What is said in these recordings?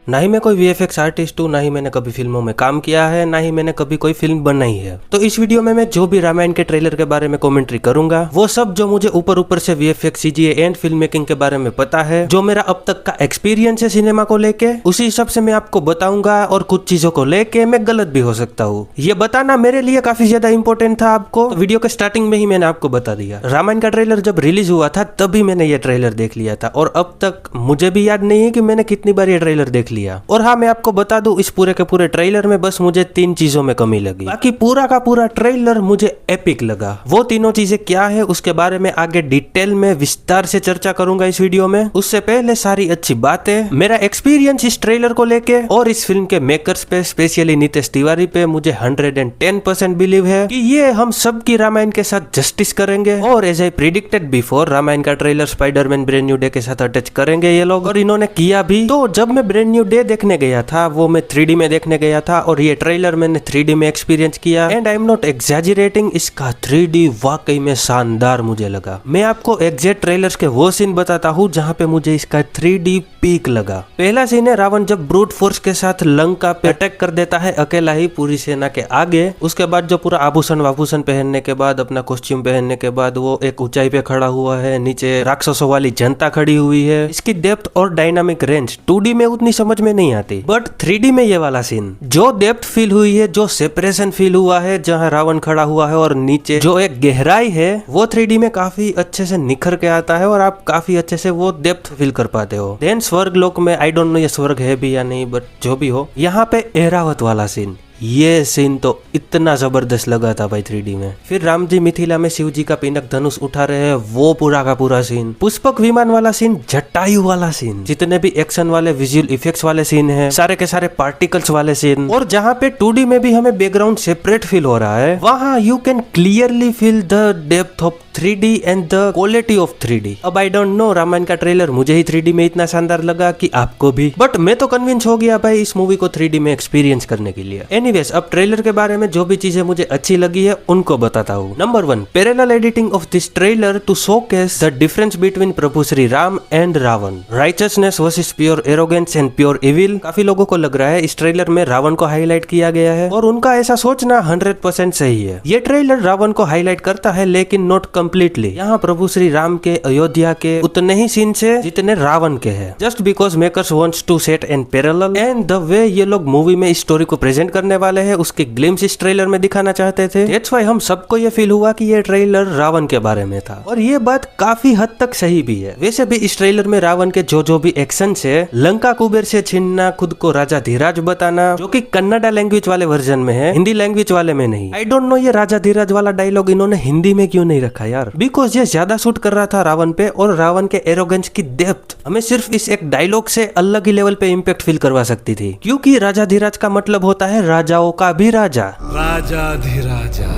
ना ही मैं कोई वीएफएक्स आर्टिस्ट हूँ, ना ही मैंने कभी फिल्मों में काम किया है, ना ही मैंने कभी कोई फिल्म बनाई है। तो इस वीडियो में मैं जो भी रामायण के ट्रेलर के बारे में कमेंट्री करूंगा वो सब जो मुझे ऊपर ऊपर से VFX, CGI and film making के बारे में पता है, जो मेरा अब तक का एक्सपीरियंस है सिनेमा को लेके, उसी हिसाब से मैं आपको बताऊंगा। और कुछ चीजों को लेके मैं गलत भी हो सकता हूँ, ये बताना मेरे लिए काफी ज्यादा इंपॉर्टेंट था आपको। तो वीडियो के स्टार्टिंग में ही मैंने आपको बता दिया, रामायण का ट्रेलर जब रिलीज हुआ था तभी मैंने ये ट्रेलर देख लिया था, और अब तक मुझे भी याद नहीं है कि मैंने कितनी बार ये ट्रेलर देख लिया। और हाँ, मैं आपको बता दूं, इस पूरे के पूरे ट्रेलर में बस मुझे 3 चीजों में कमी लगी, बाकी पूरा का पूरा ट्रेलर मुझे एपिक लगा। वो तीनों चीजें क्या है उसके बारे में आगे डिटेल में विस्तार से चर्चा करूंगा इस वीडियो में। उससे पहले सारी अच्छी बातें, मेरा एक्सपीरियंस इस ट्रेलर को लेके और इस फिल्म के मेकर्स पे, स्पेशली नितेश तिवारी पे, मुझे 110% बिलीव है कि ये हम सब की रामायण के साथ जस्टिस करेंगे। और as I predicted before, Ramayana का trailer spiderman brand new day के साथ अटैच करेंगे ये लोग, और इन्होंने किया भी। तो जब मैं ब्रेंड न्यू डे देखने गया था वो मैं 3D में देखने गया था, और ये ट्रेलर मैंने 3D में एक्सपीरियंस किया, and I am not exaggerating, इसका 3D वाकई में शानदार मुझे लगा। मैं आपको एग्जैक्ट ट्रेलर्स के वो सीन बताता हूँ जहाँ पे मुझे इसका 3D पीक लगा। पहला सीन है रावण जब ब्रूट फोर्स के साथ लंका पे अटैक कर देता है अकेला ही पूरी सेना के आगे। उसके बाद जो पूरा आभूषण वाभूषण पहनने के बाद, अपना कॉस्ट्यूम पहनने के बाद वो एक ऊंचाई पे खड़ा हुआ है, नीचे राक्षसों वाली जनता खड़ी हुई है। इसकी डेप्थ और डायनामिक रेंज 2D में उतनी समझ में नहीं आती, बट 3D में ये वाला सीन, जो डेप्थ फील हुई है, जो सेपरेशन फील हुआ है, जहाँ रावण खड़ा हुआ है और नीचे जो एक गहराई है, वो 3D में काफी अच्छे से निखर के आता है और आप काफी अच्छे से वो डेप्थ फील कर पाते हो। देन स्वर्ग लोक में, आई डोंट नो ये स्वर्ग है भी या नहीं, बट जो भी हो, यहाँ पे ऐरावत वाला सीन, ये सीन तो इतना जबरदस्त लगा था भाई 3D में। फिर राम जी मिथिला में शिव जी का पिनक धनुष उठा रहे हैं, वो पूरा का पूरा सीन, पुष्पक विमान वाला सीन, जटायु वाला सीन, जितने भी एक्शन वाले विजुअल इफेक्ट्स वाले सीन हैं, सारे के सारे पार्टिकल्स वाले सीन, और जहाँ पे 2D में भी हमें बैकग्राउंड सेपरेट फील हो रहा है, वहाँ you can clearly feel the depth of 3D and the quality of 3D। अब आई डोंट नो, रामायण का ट्रेलर मुझे ही 3D में इतना शानदार लगा कि आपको भी, बट मैं तो कन्विंस हो गया भाई इस मूवी को 3D में एक्सपीरियंस करने के लिए। एनीवेज, अब ट्रेलर के बारे में जो भी चीजें मुझे अच्छी लगी है उनको बताता हूँ। Number 1, parallel editing of this trailer to showcase the difference between Prabhu Shri Ram and Ravan, righteousness versus pure arrogance and pure evil. काफी लोगों को लग रहा है इस ट्रेलर में रावण को हाईलाइट किया गया है, और उनका ऐसा सोचना 100% सही है। ये ट्रेलर रावण को हाईलाइट करता है, लेकिन नॉट कम्प्लीटली। यहाँ प्रभु श्री राम के, अयोध्या के उतने ही सीन से जितने रावण के हैं, just because makers wants to set an parallel, and the way ये लोग मूवी में इस स्टोरी को प्रेजेंट करने वाले हैं उसके ग्लिम्स इस ट्रेलर में दिखाना चाहते थे। दैट्स व्हाई हम सबको ये फील हुआ कि ये ट्रेलर रावण के बारे में था, और ये बात काफी हद तक सही भी है। वैसे भी इस ट्रेलर में रावण के जो भी एक्शन है, लंका कुबेर से छीनना, खुद को राजा धीराज बताना, जो कि कन्नड़ा लैंग्वेज वाले वर्जन में है, हिंदी लैंग्वेज वाले में नहीं। आई डोंट नो ये राजा धीराज वाला डायलॉग इन्होंने हिंदी में क्यों नहीं रखा यार, बिकॉज ये ज्यादा सूट कर रहा था रावण पे, और रावण के एरोगेंस की डेप्थ हमें सिर्फ इस एक डायलॉग से अलग ही लेवल पे इम्पैक्ट फील करवा सकती थी, क्योंकि राजा धीराज का मतलब होता है राजाओं का भी राजा, राजाधिराजा।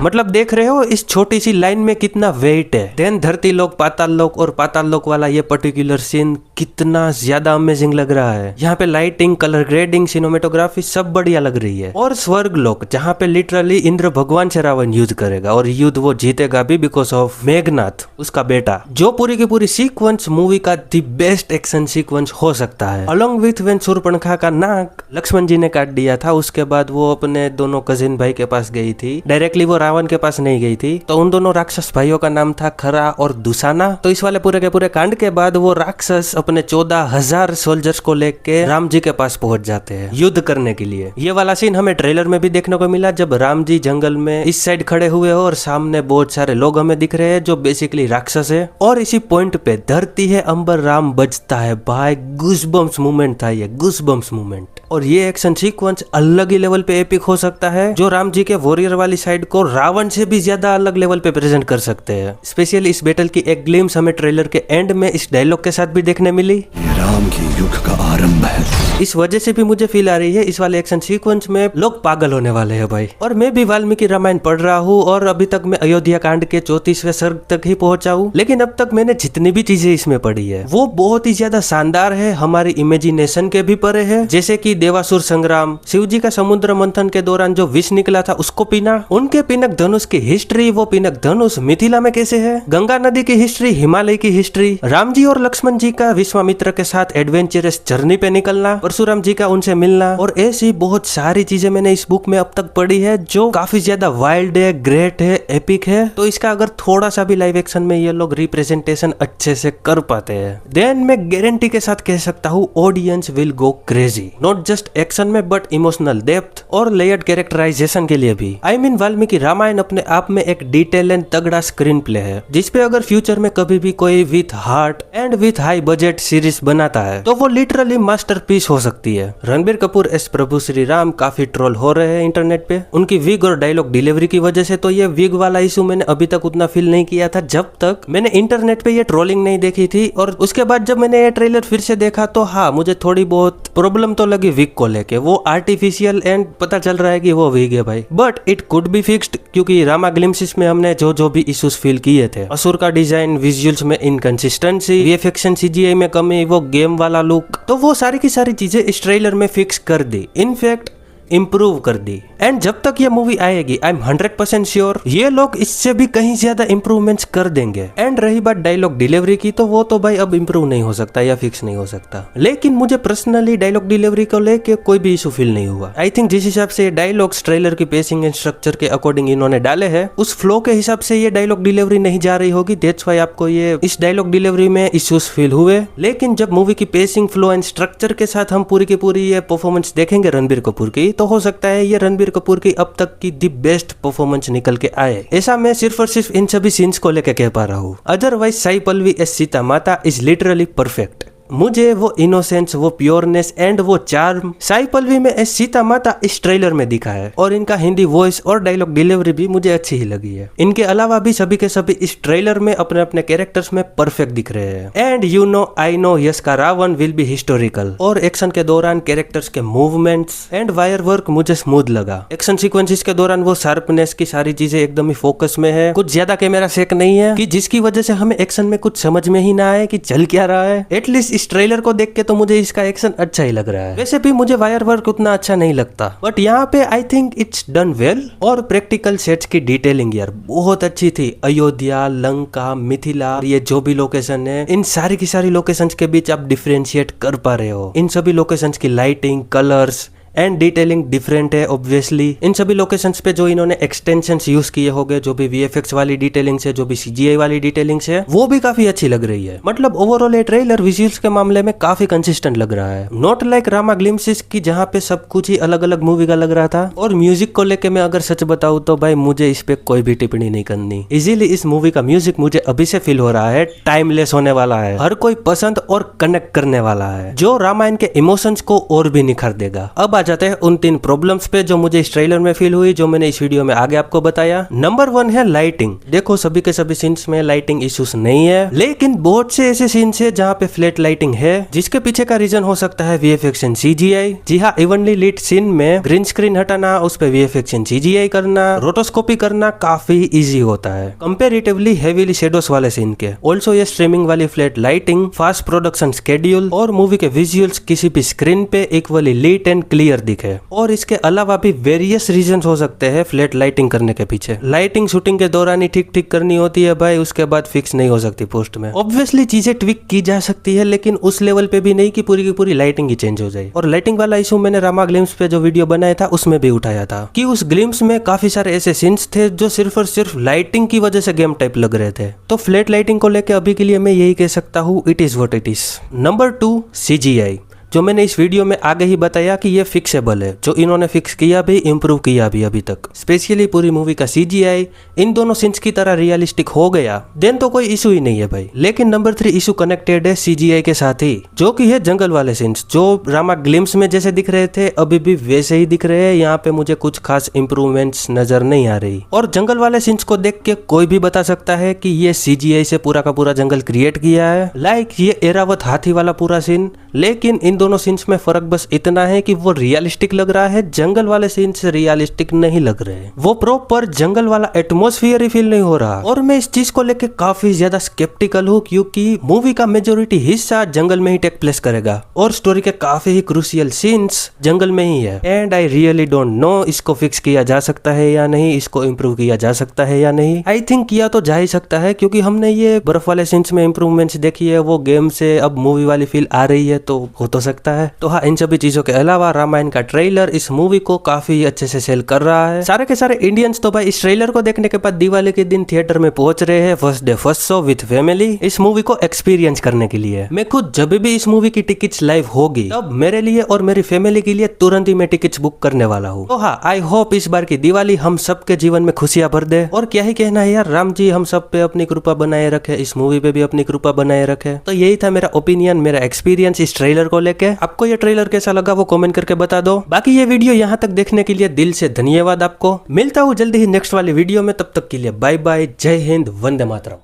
मतलब देख रहे हो इस छोटी सी लाइन में कितना वेट है। देन धरती लोक, पाताल लोक, और पाताल लोक वाला ये पर्टिकुलर सीन कितना ज्यादा अमेजिंग लग रहा है। यहाँ पे लाइटिंग, कलर ग्रेडिंग, सिनेमेटोग्राफी सब बढ़िया लग रही है। और स्वर्ग लोक, जहाँ पे लिटरली इंद्र भगवान से रावण युद्ध करेगा, और युद्ध वो जीतेगा भी बिकॉज ऑफ मेघनाथ, उसका बेटा। जो पूरी की पूरी सीक्वेंस मूवी का दी बेस्ट एक्शन सीक्वेंस हो सकता है। अलॉन्ग विथ व्हेन शूर्पणखा का नाक लक्ष्मण जी ने काट दिया था, उसके बाद वो अपने दोनों कजिन भाई के पास गई थी, डायरेक्टली वो रावण के पास नहीं गई थी। तो उन दोनों राक्षस भाइयों का नाम था खरा और दुशाना। तो इस वाले पूरे के पूरे कांड के बाद वो राक्षस अपने 14,000 सोल्जर्स को लेके राम जी के पास पहुंच जाते हैं युद्ध करने के लिए। ये वाला सीन हमें ट्रेलर में भी देखने को मिला, जब राम जी जंगल में इस साइड खड़े हुए हो और सामने बहुत सारे लोग हमें दिख रहे हैं जो बेसिकली राक्षस है, और इसी पॉइंट पे धरती है अंबर राम बजता है भाई। गूज़बम्प्स मूवमेंट था ये, गूज़बम्प्स मूवमेंट। और ये एक्शन सीक्वेंस अलग ही लेवल पे एपिक हो सकता है, जो राम जी के वॉरियर वाली साइड को रावण से भी ज्यादा अलग लेवल पे प्रेजेंट कर सकते हैं। स्पेशली इस बैटल की एक ग्लिम्स हमें ट्रेलर के एंड में इस डायलॉग के साथ भी देखने मिली, राम की युग का आरंभ है। इस वजह से भी मुझे फील आ रही है इस वाले एक्शन सीक्वेंस में लोग पागल होने वाले हैं भाई। और मैं भी वाल्मीकि रामायण पढ़ रहा हूँ, और अभी तक मैं अयोध्या कांड के 34वें सर्ग तक ही पहुंचा हूँ, लेकिन अब तक मैंने जितनी भी चीजें इसमें पढ़ी है वो बहुत ही ज्यादा शानदार है, हमारी इमेजिनेशन के भी परे है। जैसे कि देवासुर संग्राम, शिव जी का समुद्र मंथन के दौरान जो विष निकला था उसको पीना, उनके पिनक धनुष की हिस्ट्री, वो पिनक धनुष मिथिला में कैसे है, गंगा नदी की हिस्ट्री, हिमालय की हिस्ट्री, राम जी और लक्ष्मण जी का विश्वामित्र के साथ साथ एडवेंचरस जर्नी पे निकलना, परशुराम जी का उनसे मिलना और ऐसी बहुत सारी चीजें मैंने इस बुक में अब तक पढ़ी है जो काफी ज्यादा वाइल्ड है, ग्रेट है, एपिक है। तो इसका अगर थोड़ा सा भी लाइव एक्शन में ये लोग रिप्रेजेंटेशन अच्छे से कर पाते हैं देन मैं गारंटी के साथ कह सकता हूँ audience will go crazy, not just action में बट इमोशनल डेप्थ और लेयर्ड कैरेक्टराइजेशन के लिए भी। आई मीन वाल्मीकि रामायण अपने आप में एक डिटेल एंड तगड़ा स्क्रीन प्ले है जिसपे अगर फ्यूचर में कभी भी कोई with heart and with high budget series बनाता है तो वो लिटरली मास्टरपीस हो सकती है। रणबीर कपूर एस प्रभु श्री राम काफी ट्रोल हो रहे हैं इंटरनेट पे उनकी विग और डायलॉग डिलीवरी की वजह से। तो ये विग वाला इशू मैंने अभी तक उतना फील नहीं किया था जब तक मैंने इंटरनेट पे ये ट्रोलिंग नहीं देखी थी। और उसके बाद जब मैंने ये ट्रेलर फिर से देखा तो हाँ मुझे थोड़ी बहुत प्रॉब्लम तो लगी विग को लेके, वो आर्टिफिशियल एंड पता चल रहा है कि वो विग है भाई, but it could be fixed क्योंकि रामा ग्लिम्सिस में हमने जो भी इश्यूज फील किए थे, असुर का डिजाइन, विजुअल्स में इनकंसिस्टेंसी, वीएफएक्स एंड सीजीआई में कमी, वो गेम वाला लुक, तो वो सारी की सारी चीजें इस ट्रेलर में फिक्स कर दी, इनफैक्ट इम्प्रूव कर दी। एंड जब तक ये मूवी आएगी आई एम 100% श्योर ये लोग इससे भी कहीं ज्यादा इम्प्रूवमेंट्स कर देंगे। एंड रही बात डायलॉग डिलीवरी की तो वो तो भाई अब इम्प्रूव नहीं हो सकता या फिक्स नहीं हो सकता, लेकिन मुझे पर्सनली डायलॉग डिलीवरी को लेके कोई भी इशू फील नहीं हुआ। आई थिंक जिस हिसाब से ये डायलॉग्स ट्रेलर की पेसिंग एंड स्ट्रक्चर के अकॉर्डिंग इन्होंने डाले हैं उस फ्लो के हिसाब से ये डायलॉग डिलीवरी नहीं जा रही होगी, दैट्स व्हाई आपको ये इस डायलॉग डिलीवरी में इश्यूज फील हुए। लेकिन जब मूवी की पेसिंग, फ्लो एंड स्ट्रक्चर के साथ हम पूरी की पूरी ये परफॉर्मेंस देखेंगे रणबीर कपूर की तो हो सकता है ये रणबीर कपूर की अब तक की दी बेस्ट परफॉर्मेंस निकल के आए। ऐसा मैं सिर्फ और सिर्फ इन सभी सीन्स को लेकर कह पा रहा हूँ। अदरवाइज साई पल्लवी एस सीता माता इज लिटरली परफेक्ट। मुझे वो इनोसेंस, वो प्योरनेस एंड वो चार्म साई पल्लवी में एस सीता माता इस ट्रेलर में दिखा है और इनका हिंदी वॉइस और डायलॉग डिलीवरी भी मुझे अच्छी ही लगी है। इनके अलावा भी सभी के सभी इस ट्रेलर में अपने अपने कैरेक्टर्स में परफेक्ट दिख रहे हैं। And you know I know yes का रावण विल बी हिस्टोरिकल और एक्शन के दौरान कैरेक्टर्स के मूवमेंट्स एंड वायर वर्क मुझे स्मूथ लगा। एक्शन सीक्वेंसेस के दौरान वो शार्पनेस की सारी चीजें एकदम ही फोकस में है, कुछ ज्यादा कैमरा शेक नहीं है कि जिसकी वजह से हमें एक्शन में कुछ समझ में ही ना आए कि चल क्या रहा है। एटलीस्ट इस ट्रेलर को देख के तो मुझे इसका एक्शन अच्छा ही लग रहा है। वैसे भी मुझे वायर वर्क उतना अच्छा नहीं लगता बट यहाँ पे I think it's done well. और प्रैक्टिकल सेट्स की डिटेलिंग यार बहुत अच्छी थी। अयोध्या, लंका, मिथिला, ये जो भी लोकेशन है इन सारी की सारी लोकेशंस के बीच आप डिफरेंशिएट कर पा रहे हो। इन सभी लोकेशंस की lighting, colours and detailing different है ऑब्वियसली। इन सभी लोकेशंस पे जो इन्होंने एक्सटेंशंस यूज किए होंगे, जो भी वीएफएक्स वाली डिटेलिंग है, जो भी सीजीआई वाली डिटेलिंग है, वो भी काफी अच्छी लग रही है। मतलब ओवरऑल ये ट्रेलर विजुअल्स के मामले में काफी कंसिस्टेंट लग रहा है, नॉट लाइक रामा ग्लिम्सिस की जहाँ पे सब कुछ ही अलग अलग मूवी का लग रहा था। और म्यूजिक को लेके मैं अगर सच बताऊं तो भाई मुझे इस पे कोई भी टिप्पणी नहीं करनी। इजीली इस मूवी का म्यूजिक मुझे अभी से फील हो रहा है टाइमलेस होने वाला है, हर कोई पसंद और कनेक्ट करने वाला है, जो रामायण के इमोशंस को और भी निखार देगा। अब आ जाते हैं उन 3 प्रॉब्लम्स पे जो मुझे इस ट्रेलर में फील हुई, जो मैंने इस वीडियो में आगे आपको बताया। नंबर 1 है लाइटिंग। देखो सभी के सभी सीन्स में लाइटिंग इश्यूज नहीं है, लेकिन बहुत से ऐसे सीन्स है जहाँ पे फ्लैट लाइटिंग है, जिसके पीछे का रीजन हो सकता है वीएफएक्स एंड सीजीआई। जी हाँ, इवनली लीट सीन में ग्रीन स्क्रीन हटाना, उस पे वीएफएक्स एंड सीजीआई करना, रोटोस्कोपी करना काफी इजी होता है कंपेरेटिवली हेवीली शेडोस वाले सीन के। ऑल्सो ये स्ट्रीमिंग वाली flat lighting, fast production schedule और मूवी के विजुअल्स किसी भी स्क्रीन पे इक्वली लीट एंड क्लियर दिखे। और इसके अलावा भी वेरियस रीजंस हो सकते हैं फ्लैट लाइटिंग करने के पीछे। लाइटिंग शूटिंग के दौरान ही ठीक करनी होती है भाई, उसके बाद फिक्स नहीं हो सकती पोस्ट में। ऑब्वियसली चीजें ट्विक की जा सकती है, लेकिन उस लेवल पे भी नहीं कि पूरी की पूरी लाइटिंग ही चेंज हो जाए। और लाइटिंग वाला इशू मैंने रामा ग्लिम्स पे जो वीडियो बनाया था उसमें भी उठाया था कि उस ग्लिम्स में काफी सारे ऐसे सीन्स थे जो सिर्फ और सिर्फ लाइटिंग की वजह से गेम टाइप लग रहे थे। तो फ्लैट लाइटिंग को लेकर अभी के लिए मैं यही कह सकता हूँ, it is what it is. Number 2 CGI, जो मैंने इस वीडियो में आगे ही बताया कि ये फिक्सेबल है, जो इन्होंने फिक्स किया भी, इम्प्रूव किया भी अभी तक। स्पेशली पूरी मूवी का सीजीआई इन दोनों सीन्स की तरह रियलिस्टिक हो गया देन तो कोई इशू ही नहीं है भाई। लेकिन नंबर 3 इशू कनेक्टेड है सीजीआई के साथ ही, जो कि है जंगल वाले सीन्स, जो रामा ग्लिम्स में जैसे दिख रहे थे अभी भी वैसे ही दिख रहे हैं। यहाँ पे मुझे कुछ खास इंप्रूवमेंट्स नजर नहीं आ रही। और जंगल वाले सीन्स को देख के कोई भी बता सकता है कि ये सीजीआई से पूरा का पूरा जंगल क्रिएट किया है, लाइक ये एरावत हाथी वाला पूरा सीन। लेकिन इन दोनों सीन्स में फर्क बस इतना है कि वो रियलिस्टिक लग रहा है, जंगल वाले सीन से रियलिस्टिक नहीं लग रहे। वो प्रॉपर जंगल वाला एटमोस्फियर ही फील नहीं हो रहा। और मैं इस चीज को लेके काफी ज्यादा स्केप्टिकल हूँ, क्योंकि मूवी का मेजोरिटी हिस्सा जंगल में ही टेक प्लेस करेगा और स्टोरी के काफी ही क्रूशियल सीन्स जंगल में ही है। And I really don't know इसको फिक्स किया जा सकता है या नहीं, इसको इम्प्रूव किया जा सकता है या नहीं। आई थिंक किया तो जा ही सकता है, क्योंकि हमने ये बर्फ वाले सीन्स में इम्प्रूवमेंट्स देखी है, वो गेम से अब मूवी वाली फील आ रही है, तो हो तो सकता है। तो हाँ, इन सभी चीजों के अलावा रामायण का ट्रेलर इस मूवी को काफी अच्छे से सेल कर रहा है। सारे के सारे इंडियंस तो भाई इस ट्रेलर को देखने के बाद दिवाली के दिन थिएटर में पहुंच रहे हैं, first day first show with family, इस मूवी को एक्सपीरियंस करने के लिए। मैं खुद जब भी इस मूवी की टिकट्स लाइव होगी तब मेरे लिए और मेरी फैमिली के लिए तुरंत ही मैं टिकट्स बुक करने वाला हूँ। तो हाँ, आई होप इस बार की दिवाली हम सबके जीवन में खुशियां भर दे। और क्या ही कहना है यार, राम जी हम सब पे अपनी कृपा बनाए रखे, इस मूवी पे भी अपनी कृपा बनाए रखे। तो यही था मेरा ओपिनियन, मेरा एक्सपीरियंस इस ट्रेलर को लेके। आपको ये ट्रेलर कैसा लगा वो कमेंट करके बता दो। बाकी ये वीडियो यहाँ तक देखने के लिए दिल से धन्यवाद आपको। मिलता हूँ जल्दी ही नेक्स्ट वाली वीडियो में, तब तक के लिए बाय बाय, जय हिंद, वंदे मातरम।